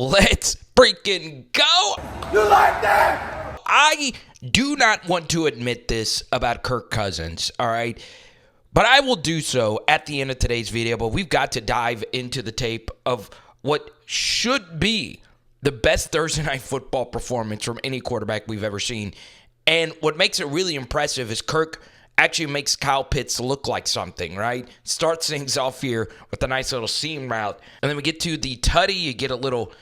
Let's freaking go. You like that? I do not want to admit this about Kirk Cousins, all right? But I will do so at the end of today's video. But we've got to dive into the tape of what should be the best Thursday Night Football performance from any quarterback we've ever seen. And what makes it really impressive is Kirk actually makes Kyle Pitts look like something, right? Starts things off here with a nice little seam route. And then we get to the tutty. You get a little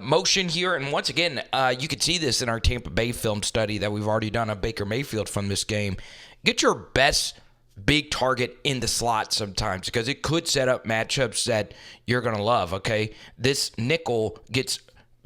motion here. And once again, you can see this in our Tampa Bay film study that we've already done on Baker Mayfield from this game. Get your best big target in the slot sometimes because it could set up matchups that you're going to love, okay? This nickel gets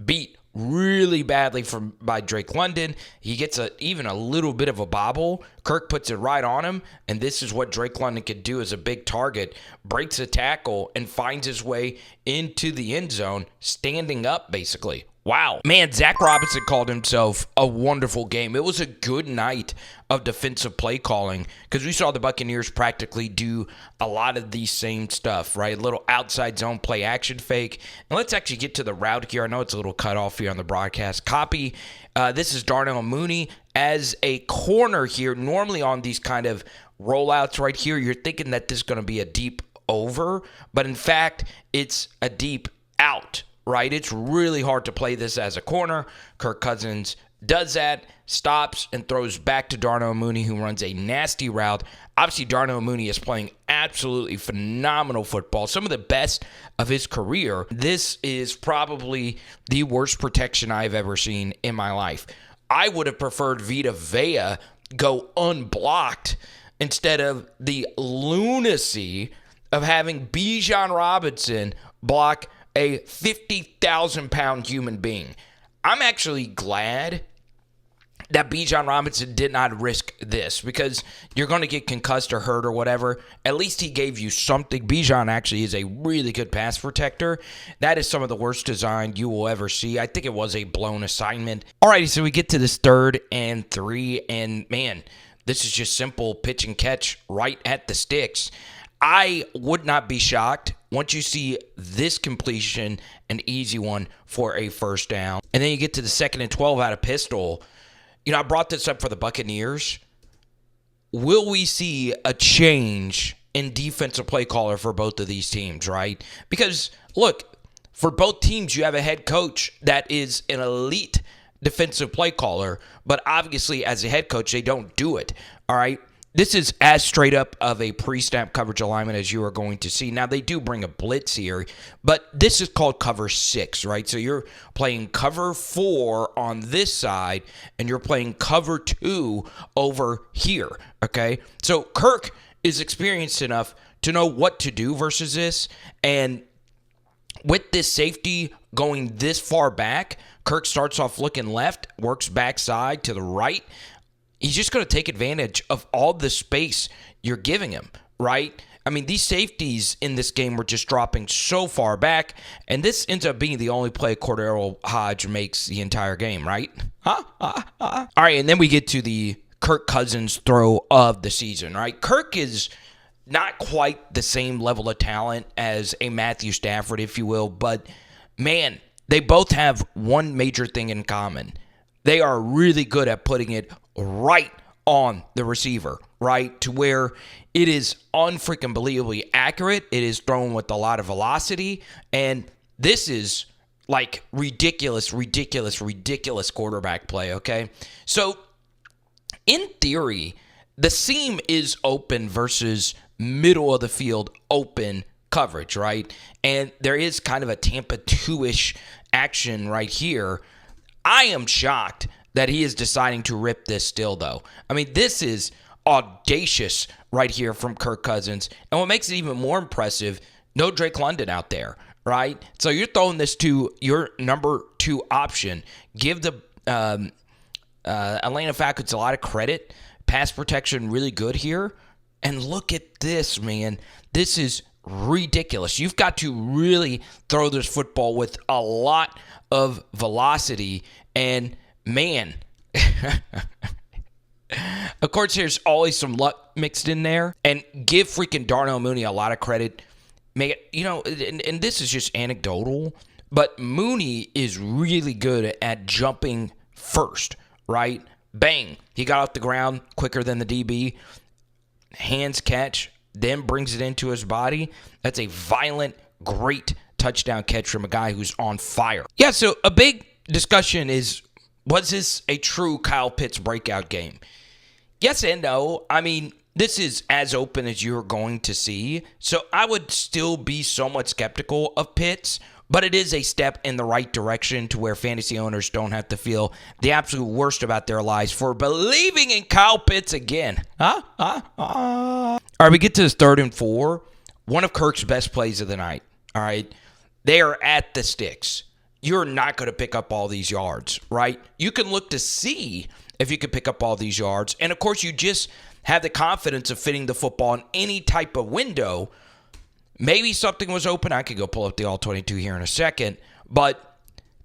beat really badly by Drake London. He gets even a little bit of a bobble. Kirk puts it right on him, and this is what Drake London could do as a big target. Breaks a tackle and finds his way into the end zone, standing up basically. Wow. Man, Zach Robinson called himself a wonderful game. It was a good night of defensive play calling because we saw the Buccaneers practically do a lot of the same stuff, right? A little outside zone play action fake. And let's actually get to the route here. I know it's a little cut off here on the broadcast. Copy. This is Darnell Mooney as a corner here. Normally on these kind of rollouts right here, you're thinking that this is going to be a deep over, but in fact, it's a deep out. Right? It's really hard to play this as a corner. Kirk Cousins does that, stops, and throws back to Darnell Mooney, who runs a nasty route. Obviously, Darnell Mooney is playing absolutely phenomenal football, some of the best of his career. This is probably the worst protection I've ever seen in my life. I would have preferred Vita Vea go unblocked instead of the lunacy of having Bijan Robinson block a 50,000-pound human being. I'm actually glad that Bijan Robinson did not risk this because you're going to get concussed or hurt or whatever. At least he gave you something. Bijan actually is a really good pass protector. That is some of the worst design you will ever see. I think it was a blown assignment. Alrighty, so we get to this 3rd and 3, and man, this is just simple pitch and catch right at the sticks. I would not be shocked once you see this completion, an easy one for a first down. And then you get to the 2nd and 12 out of pistol. You know, I brought this up for the Buccaneers. Will we see a change in defensive play caller for both of these teams, right? Because, look, for both teams, you have a head coach that is an elite defensive play caller, but obviously as a head coach, they don't do it, all right? This is as straight up of a pre-snap coverage alignment as you are going to see. Now, they do bring a blitz here, but this is called cover 6, right? So you're playing cover 4 on this side, and you're playing cover 2 over here, okay? So Kirk is experienced enough to know what to do versus this, and with this safety going this far back, Kirk starts off looking left, works backside to the right. He's just going to take advantage of all the space you're giving him, right? I mean, these safeties in this game were just dropping so far back, and this ends up being the only play Cordero Hodge makes the entire game, right? All right, and then we get to the Kirk Cousins throw of the season, right? Kirk is not quite the same level of talent as a Matthew Stafford, if you will, but man, they both have one major thing in common. They are really good at putting it right on the receiver, right? To where it is unfreaking believably accurate. It is thrown with a lot of velocity. And this is like ridiculous quarterback play, okay? So in theory, the seam is open versus middle of the field open coverage, right? And there is kind of a Tampa 2-ish action right here. I am shocked that he is deciding to rip this still, though. I mean, this is audacious right here from Kirk Cousins. And what makes it even more impressive, no Drake London out there, right? So you're throwing this to your number 2 option. Give the Atlanta Falcons a lot of credit. Pass protection really good here. And look at this, man. This is ridiculous. You've got to really throw this football with a lot of velocity. And man, of course, there's always some luck mixed in there. And give freaking Darnell Mooney a lot of credit. Make it, you know, and this is just anecdotal, But Mooney is really good at jumping first, right? Bang. He got off the ground quicker than the DB. Hands catch, then brings it into his body. That's a violent, great touchdown catch from a guy who's on fire. Yeah, so a big discussion is, was this a true Kyle Pitts breakout game? Yes and no. I mean, this is as open as you're going to see. So I would still be somewhat skeptical of Pitts, but it is a step in the right direction to where fantasy owners don't have to feel the absolute worst about their lives for believing in Kyle Pitts again. All right, we get to this 3rd and 4. One of Kirk's best plays of the night. All right. They are at the sticks. You're not going to pick up all these yards, right? You can look to see if you could pick up all these yards. And, of course, you just have the confidence of fitting the football in any type of window. Maybe something was open. I could go pull up the All-22 here in a second. But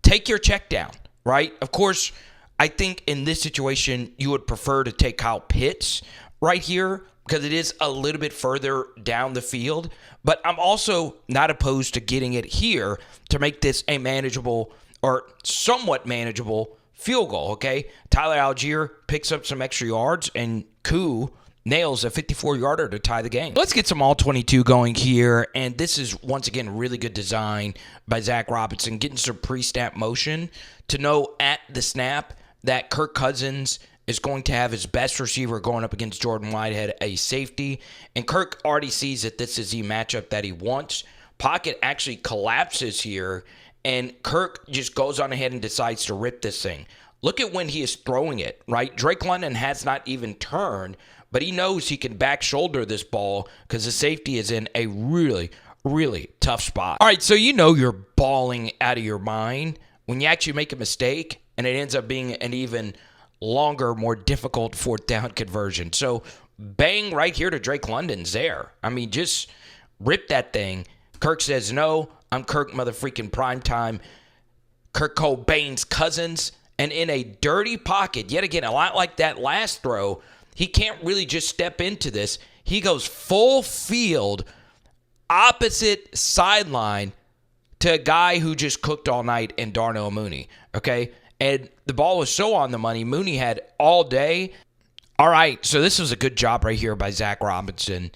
take your check down, right? Of course, I think in this situation, you would prefer to take Kyle Pitts right here because it is a little bit further down the field. But I'm also not opposed to getting it here to make this a manageable or somewhat manageable field goal, okay? Tyler Algier picks up some extra yards, and Koo nails a 54-yarder to tie the game. Let's get some All-22 going here, and this is, once again, really good design by Zach Robinson, getting some pre-snap motion to know at the snap that Kirk Cousins is going to have his best receiver going up against Jordan Whitehead, a safety, and Kirk already sees that this is the matchup that he wants. Pocket actually collapses here, and Kirk just goes on ahead and decides to rip this thing. Look at when he is throwing it, right? Drake London has not even turned, but he knows he can back shoulder this ball because the safety is in a really, really tough spot. All right, so you know you're balling out of your mind when you actually make a mistake, and it ends up being an even longer, more difficult 4th down conversion. So bang right here to Drake London's there. I mean, just rip that thing. Kirk says, no, I'm Kirk motherfreaking primetime. Kirk Cobain's Cousins. And in a dirty pocket, yet again, a lot like that last throw, he can't really just step into this. He goes full field, opposite sideline to a guy who just cooked all night in Darnell Mooney, okay? And the ball was so on the money. Mooney had all day. All right, so this was a good job right here by Zach Robinson.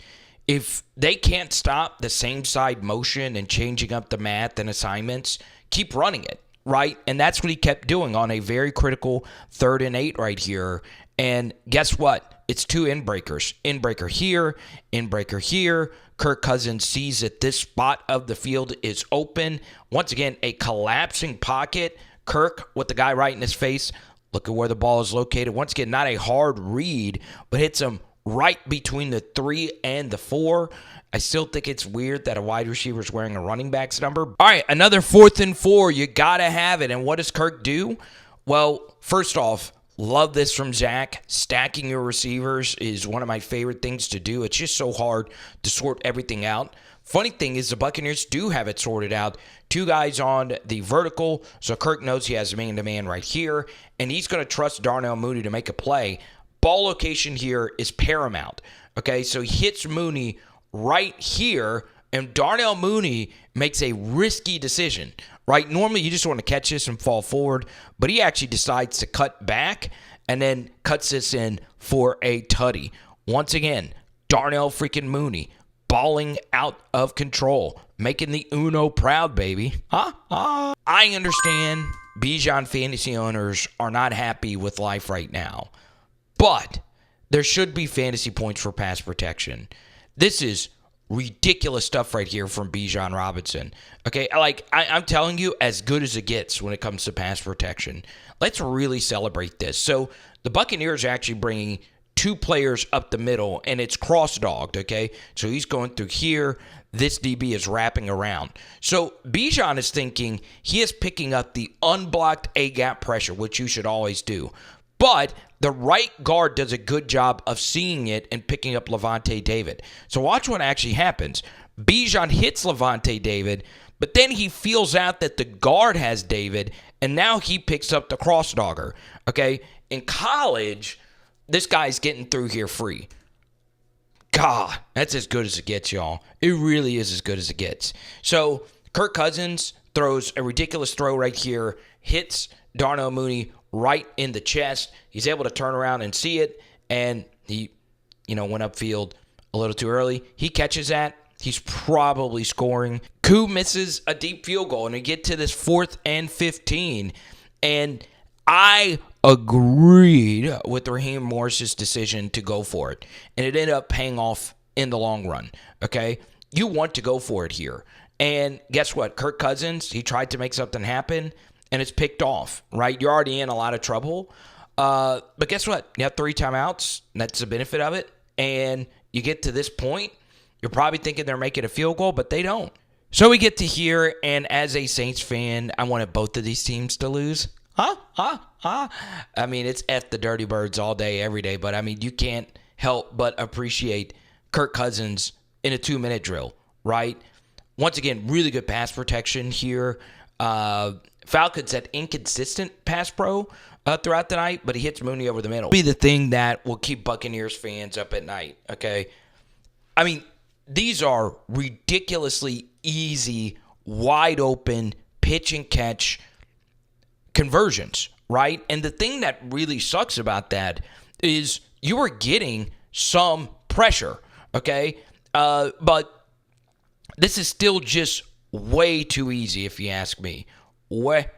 If they can't stop the same side motion and changing up the math and assignments, keep running it, right? And that's what he kept doing on a very critical 3rd and 8 right here. And guess what? It's 2 in-breakers. In-breaker here, in-breaker here. Kirk Cousins sees that this spot of the field is open. Once again, a collapsing pocket. Kirk with the guy right in his face. Look at where the ball is located. Once again, not a hard read, but hits him right between the 3 and the 4. I still think it's weird that a wide receiver is wearing a running back's number. All right, another 4th and 4. You got to have it. And what does Kirk do? Well, first off, love this from Zach. Stacking your receivers is one of my favorite things to do. It's just so hard to sort everything out. Funny thing is the Buccaneers do have it sorted out. 2 guys on the vertical, so Kirk knows he has man-to-man right here, and he's going to trust Darnell Mooney to make a play. Ball location here is paramount. Okay, so he hits Mooney right here, and Darnell Mooney makes a risky decision, right? Normally, you just want to catch this and fall forward, but he actually decides to cut back and then cuts this in for a tutty. Once again, Darnell freaking Mooney balling out of control, making the Uno proud, baby. I understand Bijan fantasy owners are not happy with life right now, but there should be fantasy points for pass protection. This is ridiculous stuff right here from Bijan Robinson. Okay, I'm telling you, as good as it gets when it comes to pass protection. Let's really celebrate this. So the Buccaneers are actually bringing 2 players up the middle, and it's cross-dogged, okay? So he's going through here. This DB is wrapping around. So Bijan is thinking he is picking up the unblocked A-gap pressure, which you should always do. But the right guard does a good job of seeing it and picking up Levante David. So watch what actually happens. Bijan hits Levante David, but then he feels out that the guard has David, and now he picks up the cross-dogger, okay? In college, this guy's getting through here free. God, that's as good as it gets, y'all. It really is as good as it gets. So Kirk Cousins throws a ridiculous throw right here, hits Darnell Mooney right in the chest. He's able to turn around and see it, and he, went upfield a little too early. He catches that. He's probably scoring. Koo misses a deep field goal, and we get to this 4th and 15, and I agreed with Raheem Morris's decision to go for it, and it ended up paying off in the long run, okay? You want to go for it here, and guess what? Kirk Cousins, he tried to make something happen, and it's picked off, right? You're already in a lot of trouble, but guess what? You have 3 timeouts. That's the benefit of it, and you get to this point, you're probably thinking they're making a field goal, but they don't. So we get to here, and as a Saints fan, I wanted both of these teams to lose. I mean, it's F the Dirty Birds all day, every day, but I mean, you can't help but appreciate Kirk Cousins in a 2-minute drill, right? Once again, really good pass protection here. Falcons had inconsistent pass pro throughout the night, but he hits Mooney over the middle. Be the thing that will keep Buccaneers fans up at night, okay? I mean, these are ridiculously easy, wide open pitch and catch conversions, right? And the thing that really sucks about that is you are getting some pressure, okay? But this is still just way too easy, if you ask me. Way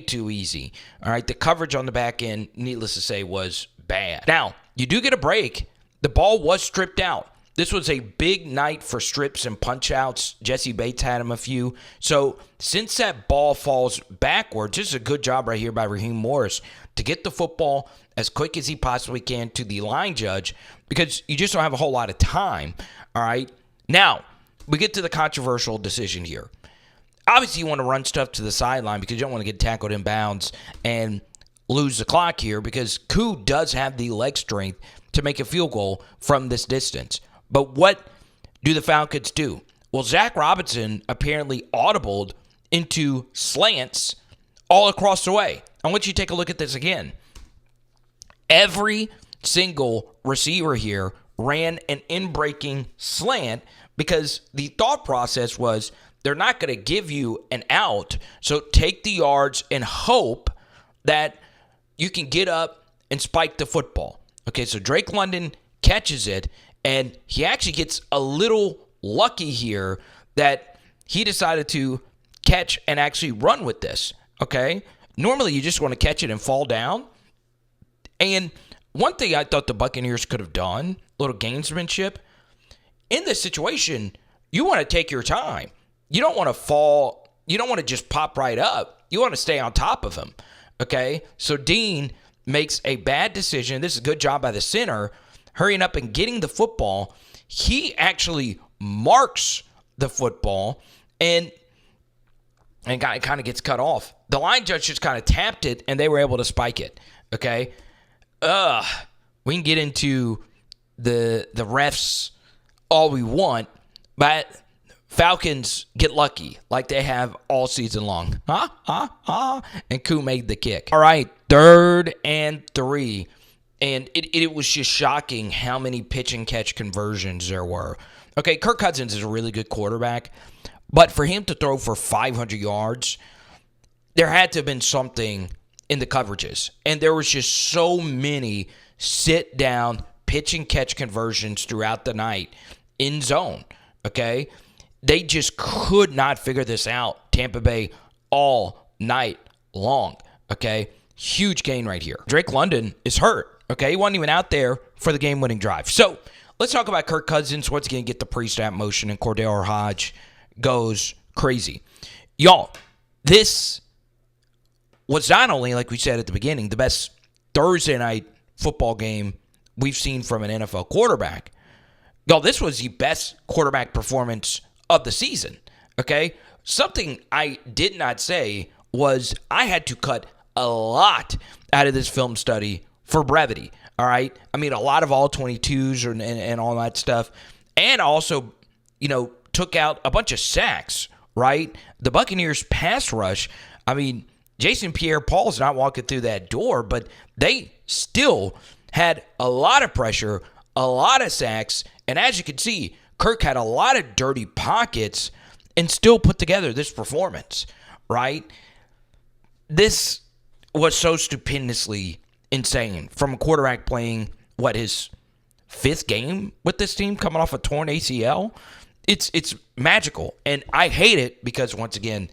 too easy. All right, the coverage on the back end, needless to say, was bad. Now, you do get a break. The ball was stripped out. This was a big night for strips and punch-outs. Jesse Bates had him a few. So since that ball falls backwards, this is a good job right here by Raheem Morris to get the football as quick as he possibly can to the line judge because you just don't have a whole lot of time, all right? Now, we get to the controversial decision here. Obviously, you want to run stuff to the sideline because you don't want to get tackled in bounds and lose the clock here because Koo does have the leg strength to make a field goal from this distance. But what do the Falcons do? Well, Zach Robinson apparently audibled into slants all across the way. I want you to take a look at this again. Every single receiver here ran an in-breaking slant because the thought process was they're not going to give you an out, so take the yards and hope that you can get up and spike the football. Okay, so Drake London catches it, and he actually gets a little lucky here that he decided to catch and actually run with this, okay? Normally, you just want to catch it and fall down. And one thing I thought the Buccaneers could have done, a little gamesmanship, in this situation, you want to take your time. You don't want to fall. You don't want to just pop right up. You want to stay on top of him, okay? So Dean makes a bad decision. This is a good job by the center, hurrying up and getting the football. He actually marks the football and kind of gets cut off. The line judge just kind of tapped it, and they were able to spike it, okay? We can get into the refs all we want, but Falcons get lucky like they have all season long. And Koo made the kick. All right, 3rd and 3. And it was just shocking how many pitch and catch conversions there were. Okay, Kirk Cousins is a really good quarterback, but for him to throw for 500 yards, there had to have been something in the coverages. And there was just so many sit-down pitch and catch conversions throughout the night in zone, okay? They just could not figure this out, Tampa Bay, all night long, okay? Huge gain right here. Drake London is hurt. Okay, he wasn't even out there for the game-winning drive. So let's talk about Kirk Cousins. Once again, get the pre-snap motion, and Cordell Hodge goes crazy. Y'all, this was not only, like we said at the beginning, the best Thursday night football game we've seen from an NFL quarterback. Y'all, this was the best quarterback performance of the season, okay? Something I did not say was I had to cut a lot out of this film study for brevity, all right? I mean, a lot of all 22s and all that stuff. And also, took out a bunch of sacks, right? The Buccaneers pass rush, I mean, Jason Pierre-Paul's not walking through that door, but they still had a lot of pressure, a lot of sacks, and as you can see, Kirk had a lot of dirty pockets, and still put together this performance, right? This was so stupendously insane from a quarterback playing, his fifth game with this team, coming off a torn ACL. It's magical, and I hate it because, once again,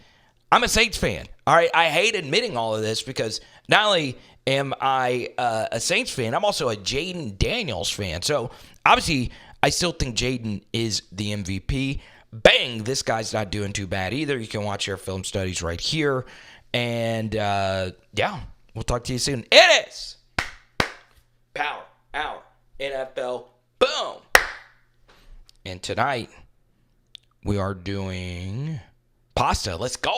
I'm a Saints fan. All right, I hate admitting all of this because not only am I a Saints fan, I'm also a Jaden Daniels fan. So, obviously, I still think Jaden is the MVP. Bang, this guy's not doing too bad either. You can watch our film studies right here. And, we'll talk to you soon. It is Power Hour NFL. Boom. And tonight, we are doing pasta. Let's go.